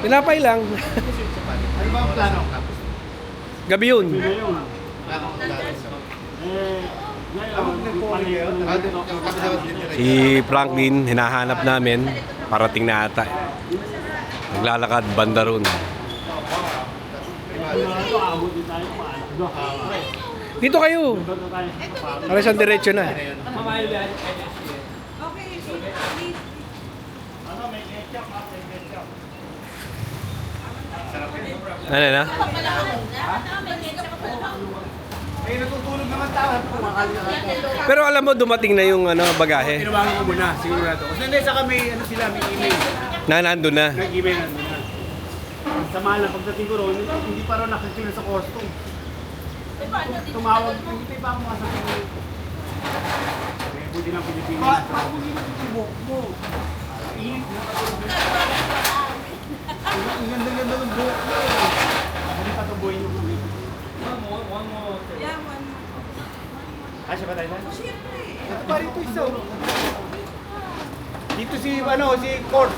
Tinapay lang. Ano ba ang plano? Gabi yun. Si Franklin, hinahanap namin. Parating na ata. Naglalakad banda ron. Dito kayo. Para sa diretso na. Ano na? Ay, natutulog naman tao. Pero alam mo, dumating na yung bagahe. Tinawagan ko muna, sigurado. Kasi hindi, saka may, sila, may email. Nandun na. Nag-email na muna. Sama lang, pagdating ko ron, hindi pa rin nakakil sa custom. Tumawag, hindi pa ako makasabi. May buti ng Pilipinas. Bakit hindi na titibok mo? Ang ganda-ganda ng buhok mo. Hindi pa ito buhay nyo kami. One more. Yeah, one. Ah, siya ba tayo? Siyempre. Ito pa rin ito isa. Dito si, si Court.